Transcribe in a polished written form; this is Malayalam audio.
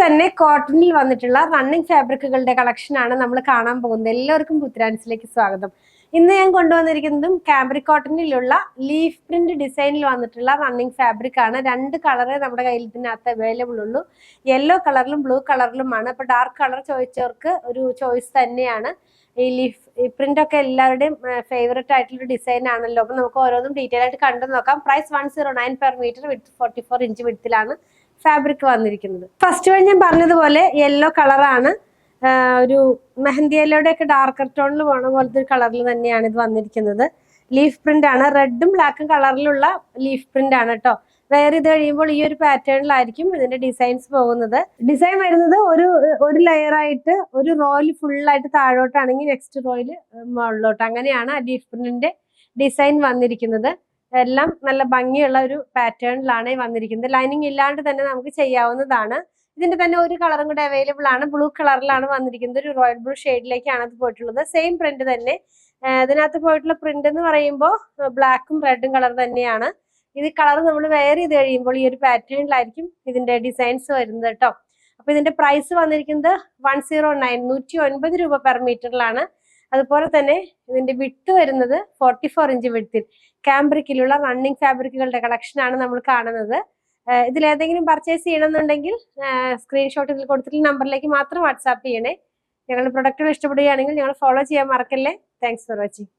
തന്നെ കോട്ടണിൽ വന്നിട്ടുള്ള റണ്ണിങ് ഫാബ്രിക്കുകളുടെ കളക്ഷനാണ് നമ്മൾ കാണാൻ പോകുന്നത്. എല്ലാവർക്കും പുത്രാൻസിലേക്ക് സ്വാഗതം. ഇന്ന് ഞാൻ കൊണ്ടുവന്നിരിക്കുന്നതും കാംബ്രിക് കോട്ടണിലുള്ള ലീഫ് പ്രിന്റ് ഡിസൈനിൽ വന്നിട്ടുള്ള റണ്ണിങ് ഫാബ്രിക് ആണ്. രണ്ട് കളറേ നമ്മുടെ കയ്യിൽ ഇതിനകത്ത് അവൈലബിൾ ഉള്ളൂ. യെല്ലോ കളറിലും ബ്ലൂ കളറിലുമാണ്. അപ്പൊ ഡാർക്ക് കളർ ചോദിച്ചവർക്ക് ഒരു ചോയ്സ് തന്നെയാണ്. ഈ ലീഫ് പ്രിന്റ് ഒക്കെ എല്ലാവരുടെയും ഫേവറേറ്റ് ആയിട്ടുള്ള ഡിസൈൻ ആണല്ലോ. അപ്പൊ നമുക്ക് ഓരോന്നും ഡീറ്റെയിൽ ആയിട്ട് കണ്ടു നോക്കാം. പ്രൈസ് 109 പെർ മീറ്റർ വിത്ത് 44 ഇഞ്ച് വിഡ്ത്തിലാണ് ഫാബ്രിക് വന്നിരിക്കുന്നത്. ഫസ്റ്റ് വൺ ഞാൻ പറഞ്ഞതുപോലെ യെല്ലോ കളറാണ്. ഒരു മെഹന്തി യെല്ലോയുടെ ഒക്കെ ഡാർക്കർ ടോണിൽ പോണ പോലത്തെ ഒരു കളറിൽ തന്നെയാണ് ഇത് വന്നിരിക്കുന്നത്. ലീഫ് പ്രിന്റ് ആണ്. റെഡും ബ്ലാക്കും കളറിലുള്ള ലീഫ് പ്രിന്റ് ആണ് കേട്ടോ. വെയർ ചെയ്ത് കഴിയുമ്പോൾ ഈ ഒരു പാറ്റേണിലായിരിക്കും ഇതിന്റെ ഡിസൈൻസ് പോകുന്നത്. ഡിസൈൻ വരുന്നത് ഒരു ലെയർ ആയിട്ട് ഒരു റോയിൽ ഫുള്ളായിട്ട് താഴോട്ടാണെങ്കിൽ നെക്സ്റ്റ് റോയിൽ മുകളിലോട്ട്, അങ്ങനെയാണ് ആ ലീഫ് പ്രിന്റിന്റെ ഡിസൈൻ വന്നിരിക്കുന്നത്. എല്ലാം നല്ല ഭംഗിയുള്ള ഒരു പാറ്റേണിലാണ് വന്നിരിക്കുന്നത്. ലൈനിങ് ഇല്ലാണ്ട് തന്നെ നമുക്ക് ചെയ്യാവുന്നതാണ്. ഇതിന്റെ തന്നെ ഒരു കളറും കൂടെ അവൈലബിൾ ആണ്. ബ്ലൂ കളറിലാണ് വന്നിരിക്കുന്നത്. ഒരു റോയൽ ബ്ലൂ ഷെയ്ഡിലേക്കാണ് അത് പോയിട്ടുള്ളത്. സെയിം പ്രിന്റ് തന്നെ. ഇതിനകത്ത് പോയിട്ടുള്ള പ്രിന്റ് എന്ന് പറയുമ്പോൾ ബ്ലാക്കും റെഡും കളർ തന്നെയാണ്. ഇത് കളർ നമ്മൾ വെയർ ചെയ്ത് കഴിയുമ്പോൾ ഈ ഒരു പാറ്റേണിലായിരിക്കും ഇതിന്റെ ഡിസൈൻസ് വരുന്നത് കേട്ടോ. അപ്പൊ ഇതിന്റെ പ്രൈസ് വന്നിരിക്കുന്നത് 109 രൂപ പെർ മീറ്ററിലാണ്. അതുപോലെ തന്നെ ഇതിന്റെ വിട്ട് വരുന്നത് 44 ഇഞ്ച് വിഡ്ത്തിൽ കാംബ്രിക്കിലുള്ള റണ്ണിങ് ഫാബ്രിക്കുകളുടെ കളക്ഷനാണ് നമ്മൾ കാണുന്നത്. ഇതിലേതെങ്കിലും പർച്ചേസ് ചെയ്യണമെന്നുണ്ടെങ്കിൽ സ്ക്രീൻഷോട്ട് ഇതിൽ കൊടുത്തിട്ടുള്ള നമ്പറിലേക്ക് മാത്രം വാട്സാപ്പ് ചെയ്യണേ. ഞങ്ങളുടെ പ്രൊഡക്റ്റുകൾ ഇഷ്ടപ്പെടുകയാണെങ്കിൽ ഞങ്ങൾ ഫോളോ ചെയ്യാൻ മറക്കല്ലേ. Thanks for watching.